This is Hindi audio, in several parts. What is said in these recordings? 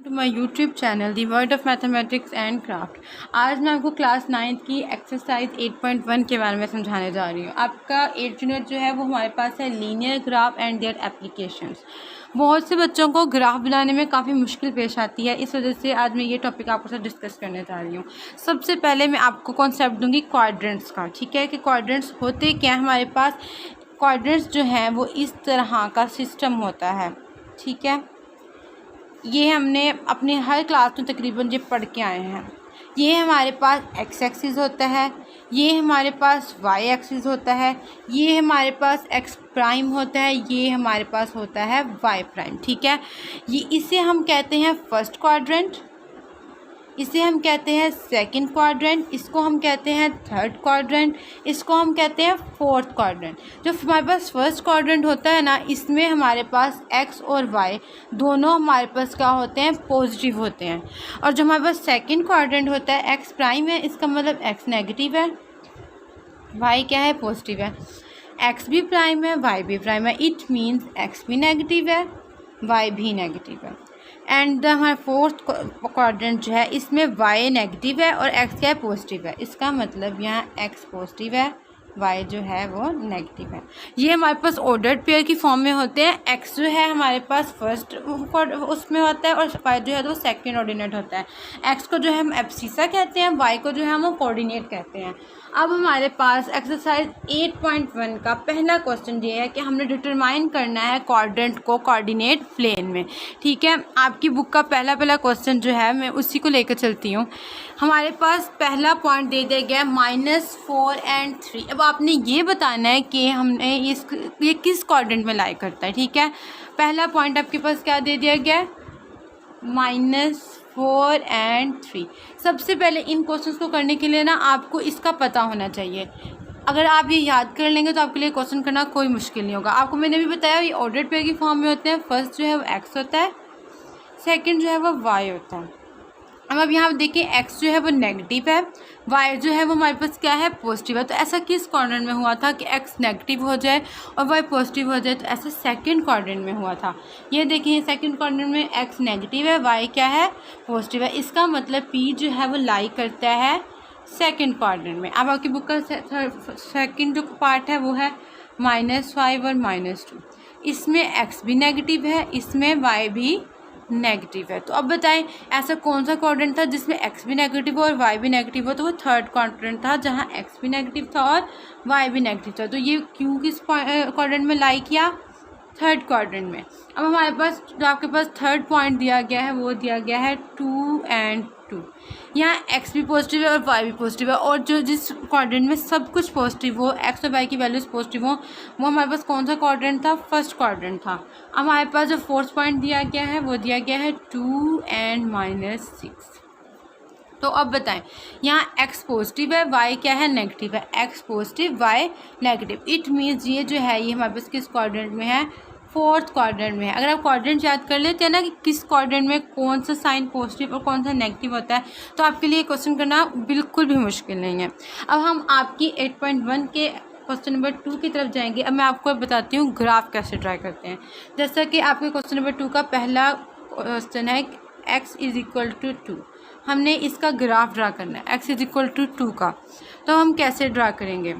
To my YouTube channel the world of mathematics and craft. आज मैं आपको क्लास 9th की एक्सरसाइज 8.1 के बारे में समझाने जा रही हूँ। आपका 8th यूनिट जो है वो हमारे पास है linear graph and their applications. बहुत से बच्चों को ग्राफ बनाने में काफ़ी मुश्किल पेश आती है, इस वजह से आज मैं ये टॉपिक आपके साथ डिस्कस करने जा रही हूँ। सबसे पहले मैं आपको कॉन्सेप्ट दूँगी क्वाड्रेंट्स का, ठीक है, कि क्वाड्रेंट्स होते क्या हैं। हमारे पास क्वाड्रेंट्स जो हैं वो इस तरह का सिस्टम होता है, ठीक है। ये हमने अपने हर क्लास में तकरीबन ये पढ़ के आए हैं। ये हमारे पास एक्स एक्सिस होता है, ये हमारे पास वाई एक्सिस होता है, ये हमारे पास एक्स प्राइम होता है, ये हमारे पास होता है वाई प्राइम, ठीक है। ये इसे हम कहते हैं फर्स्ट क्वाड्रेंट, इसे हम कहते हैं सेकंड क्वाड्रेंट, इसको हम कहते हैं थर्ड क्वाड्रेंट, इसको हम कहते हैं फोर्थ क्वाड्रेंट। जो हमारे पास फर्स्ट क्वाड्रेंट होता है ना, इसमें हमारे पास एक्स और वाई दोनों हमारे पास क्या होते हैं, पॉजिटिव होते हैं। और जो हमारे पास सेकंड क्वाड्रेंट होता है एक्स प्राइम है, इसका मतलब एक्स नेगेटिव है, वाई क्या है, पॉजिटिव है। एक्स भी प्राइम है, वाई भी प्राइम है, इट मीन्स एक्स भी नेगेटिव है, वाई भी नेगेटिव है। एंड हमारा फोर्थ क्वाड्रेंट जो है इसमें वाई नेगेटिव है और एक्स क्या है, पॉजिटिव है। इसका मतलब यहाँ एक्स पॉजिटिव है, वाई जो है वो नेगेटिव है। ये हमारे पास ऑर्डर्ड पेयर की फॉर्म में होते हैं। एक्स जो है हमारे पास फर्स्ट उसमें होता है और वाई जो है तो सेकंड ऑर्डिनेट होता है। एक्स को जो है हम एब्सिसा कहते हैं, वाई को जो है हम कोऑर्डिनेट कहते हैं। अब हमारे पास एक्सरसाइज 8.1 का पहला क्वेश्चन ये है कि हमने डिटरमाइन करना है क्वाड्रेंट को कोऑर्डिनेट प्लेन में, ठीक है। आपकी बुक का पहला क्वेश्चन जो है मैं उसी को लेकर चलती हूँ। हमारे पास पहला पॉइंट दे दिया गया -4 और 3। अब आपने ये बताना है कि हमने ये किस क्वाड्रेंट में लाई करता है, ठीक है। पहला पॉइंट आपके पास क्या दे दिया गया है, -4 और 3। सबसे पहले इन क्वेश्चंस को करने के लिए ना आपको इसका पता होना चाहिए। अगर आप ये याद कर लेंगे तो आपके लिए क्वेश्चन करना कोई मुश्किल नहीं होगा। आपको मैंने भी बताया ये ऑर्डर्ड पेयर की फॉर्म में होते हैं। फर्स्ट जो है वो एक्स होता है, सेकंड जो है वो वाई होता है। अब यहाँ देखें एक्स जो है वो नेगेटिव है, वाई जो है वो हमारे पास क्या है, पॉजिटिव है। तो ऐसा किस क्वाड्रेंट में हुआ था कि एक्स नेगेटिव हो जाए और वाई पॉजिटिव हो जाए, तो ऐसा सेकंड क्वाड्रेंट में हुआ था। ये देखिए सेकंड क्वाड्रेंट में एक्स नेगेटिव है, वाई क्या है, पॉजिटिव है। इसका मतलब पी जो है वो लाई करता है सेकंड क्वाड्रेंट में। अब आपकी बुक का सेकंड जो पार्ट है वो है -5 और -2। इसमें एक्स भी नेगेटिव है, इसमें वाई भी नेगेटिव है। तो अब बताएं ऐसा कौन सा क्वाड्रेंट था जिसमें एक्स भी नेगेटिव हो और वाई भी नेगेटिव हो, तो वो थर्ड क्वाड्रेंट था जहां एक्स भी नेगेटिव था और वाई भी नेगेटिव था। तो ये क्यों किस क्वाड्रेंट में लाई किया, थर्ड क्वाड्रेंट में। अब हमारे पास जो आपके पास थर्ड पॉइंट दिया गया है वो दिया गया है 2 और 2। यहाँ एक्स भी पॉजिटिव है और वाई भी पॉजिटिव है, और जो जिस क्वाड्रेंट में सब कुछ पॉजिटिव हो, एक्स और वाई की वैल्यूज पॉजिटिव हो, वो हमारे पास कौन सा क्वाड्रेंट था, फर्स्ट क्वाड्रेंट था। हमारे पास जो फोर्थ पॉइंट दिया गया है वो दिया गया है 2 और -6। तो अब बताएं यहाँ एक्स पॉजिटिव है, वाई क्या है, नेगेटिव है। X positive, Y negative, it means ये जो है ये हमारे पास किस क्वाड्रेंट में है, फोर्थ क्वाड्रेंट में है। अगर आप क्वाड्रेंट याद कर लेते हैं ना कि किस क्वाड्रेंट में कौन सा साइन पॉजिटिव और कौन सा नेगेटिव होता है, तो आपके लिए क्वेश्चन करना बिल्कुल भी मुश्किल नहीं है। अब हम आपकी 8.1 के क्वेश्चन नंबर 2 की तरफ जाएंगे। अब मैं आपको बताती हूँ ग्राफ कैसे ड्रा करते हैं। जैसा कि आपके क्वेश्चन नंबर 2 का पहला क्वेश्चन है x = 2। हमने इसका ग्राफ ड्रा करना है x = 2 का। तो हम कैसे ड्रा करेंगे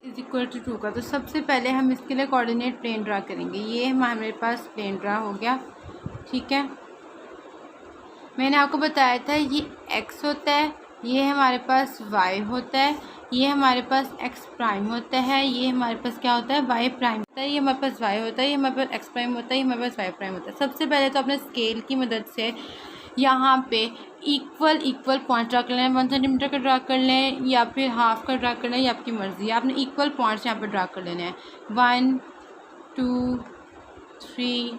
=2 का, तो सबसे पहले हम इसके लिए कोऑर्डिनेट प्लेन ड्रा करेंगे। ये हमारे पास प्लेन ड्रा हो गया, ठीक है। मैंने आपको बताया था ये x होता है, ये हमारे पास y होता है, ये हमारे पास x प्राइम होता है, ये हमारे पास क्या होता है, y प्राइम होता है, ये हमारे पास y होता है, ये हमारे पास x प्राइम होता है, ये हमारे पास y प्राइम होता है। सबसे पहले तो अपने स्केल की मदद से यहाँ पे इक्वल पॉइंट ड्रा कर लें। 1 सेंटीमीटर का ड्रा कर लें या फिर हाफ का ड्रा कर लें, ये आपकी मर्ज़ी है। आपने इक्वल पॉइंट्स यहाँ पे ड्रा कर लेने हैं, 1 2 3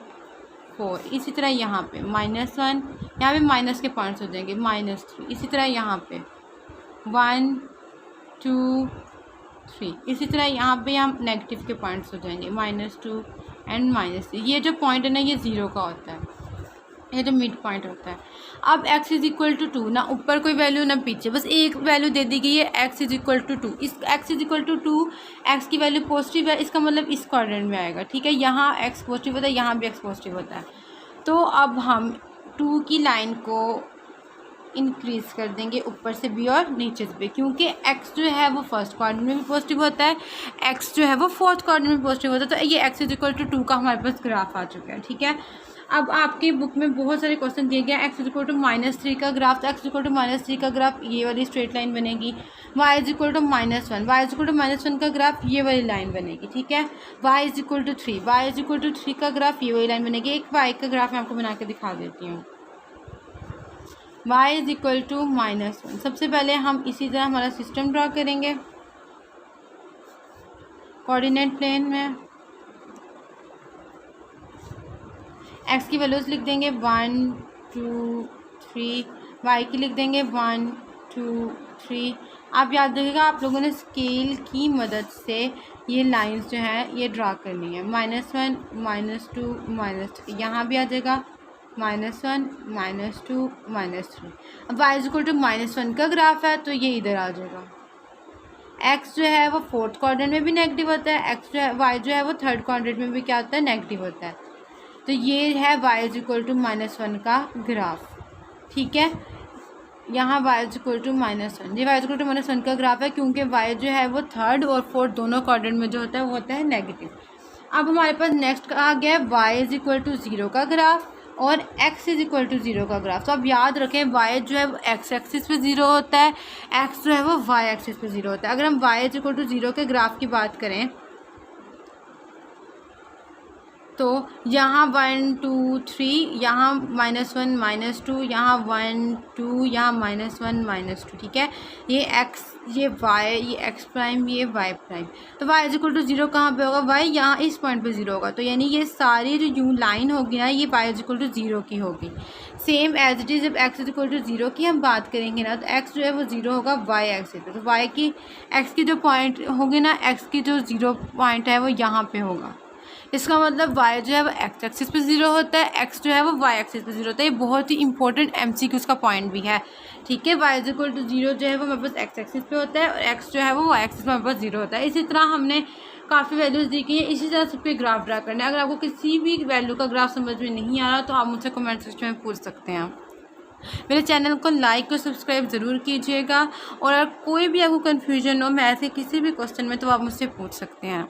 4। इसी तरह यहाँ पे -1, यहाँ पे माइनस के पॉइंट्स हो जाएंगे, -3। इसी तरह यहाँ पे 1 2 3। इसी तरह यहाँ पे हम नेगेटिव के पॉइंट्स हो जाएंगे, -2 और -3। ये जो पॉइंट है ना ये 0 का होता है, ये जो मिड पॉइंट होता है। अब x = 2, ना ऊपर कोई वैल्यू ना पीछे, बस एक वैल्यू दे दी गई है x = 2। इस x = 2, x की वैल्यू पॉजिटिव है, इसका मतलब इस क्वाड्रेंट में आएगा, ठीक है। यहाँ x पॉजिटिव होता है, यहाँ भी x पॉजिटिव होता है। तो अब हम 2 की लाइन को इंक्रीज़ कर देंगे ऊपर से भी और नीचे से भी, क्योंकि x जो है वो फर्स्ट क्वाड्रेंट में भी पॉजिटिव होता है, x जो है वो फोर्थ क्वाड्रेंट में पॉजिटिव होता है। तो ये x इक्वल टू 2 का हमारे पास ग्राफ आ चुका है। ठीक है, अब आपकी बुक में बहुत सारे क्वेश्चन दिए गए हैं। x इक्वल टू -3 का ग्राफ, तो x इक्वल टू -3 का ग्राफ ये वाली स्ट्रेट लाइन बनेगी। y equal to -1, y equal to -1 का ग्राफ ये वाली लाइन बनेगी। ठीक है, y equal to 3, y equal to 3 का ग्राफ ये वाली लाइन बनेगी। एक y का ग्राफ मैं आपको बना के दिखा देती हूँ। y इक्वल टू -1, सबसे पहले हम इसी तरह हमारा सिस्टम ड्रा करेंगे कोऑर्डिनेट प्लेन में। x की वैल्यूज लिख देंगे 1 2 3, y की लिख देंगे 1 2 3। आप याद रखिएगा आप लोगों ने स्केल की मदद से ये लाइंस जो हैं ये ड्रा करनी है। -1 -2 -3 यहाँ भी आ जाएगा, -1 -2 -3। अब y इक्वल टू -1 का ग्राफ है तो ये इधर आ जाएगा। x जो है वो फोर्थ क्वाड्रेंट में भी नेगेटिव होता है, x जो है y जो है वो थर्ड क्वाड्रेंट में भी क्या होता है, नेगेटिव होता है। तो ये है y इक्वल टू -1 का ग्राफ। ठीक है, यहाँ y इक्वल टू -1, ये y इक्वल टू -1 का ग्राफ है, क्योंकि y जो है वो थर्ड और फोर्थ दोनों क्वाड्रेंट में जो होता है वो होता है नेगेटिव। अब हमारे पास नेक्स्ट आ गया है y इक्वल टू 0 का ग्राफ और x इक्वल टू 0 का ग्राफ। तो अब याद रखें y जो है वो x एक्सिस पे 0 होता है, x जो है वो y एक्सिस पे 0 होता है। अगर हम y इक्वल टू 0 के ग्राफ की बात करें तो यहाँ 1 2 3, यहाँ -1 -2, यहाँ 1 2, यहाँ -1 -2। ठीक है, ये x ये y ये x प्राइम ये y प्राइम। तो y इक्वल टू 0 कहाँ पे होगा, y यहाँ इस पॉइंट पे 0 होगा। तो यानी ये सारी जो यू लाइन होगी ना ये y इक्वल टू 0 की होगी। सेम एज इट इज़ जब x इक्वल टू 0 की हम बात करेंगे ना तो x जो है वो 0 होगा y एक्सिस पे। तो y की x की जो पॉइंट होगी ना, x की जो 0 पॉइंट है वो यहाँ पे होगा। इसका मतलब y जो है वो x एक्सिस पे 0 होता है, x जो है वो y एक्सिस पे 0 होता है। ये बहुत ही इंपॉर्टेंट MCQ का पॉइंट भी है। ठीक है, y इक्वल टू 0 जो है वो हमारे पास x एक्सिस पे होता है और x जो है वो y एक्सिस पे हमारे पास 0 होता है। इसी तरह हमने काफ़ी वैल्यूज़ दी गई हैं, इसी तरह सबके ग्राफ ड्रा करना है। अगर आपको किसी भी वैल्यू का ग्राफ समझ में नहीं आ रहा तो आप मुझसे कमेंट सेक्शन में पूछ सकते हैं। मेरे चैनल को लाइक और सब्सक्राइब ज़रूर कीजिएगा और अगर कोई भी आपको कन्फ्यूजन हो मैथ के किसी भी क्वेश्चन में तो आप मुझसे पूछ सकते हैं।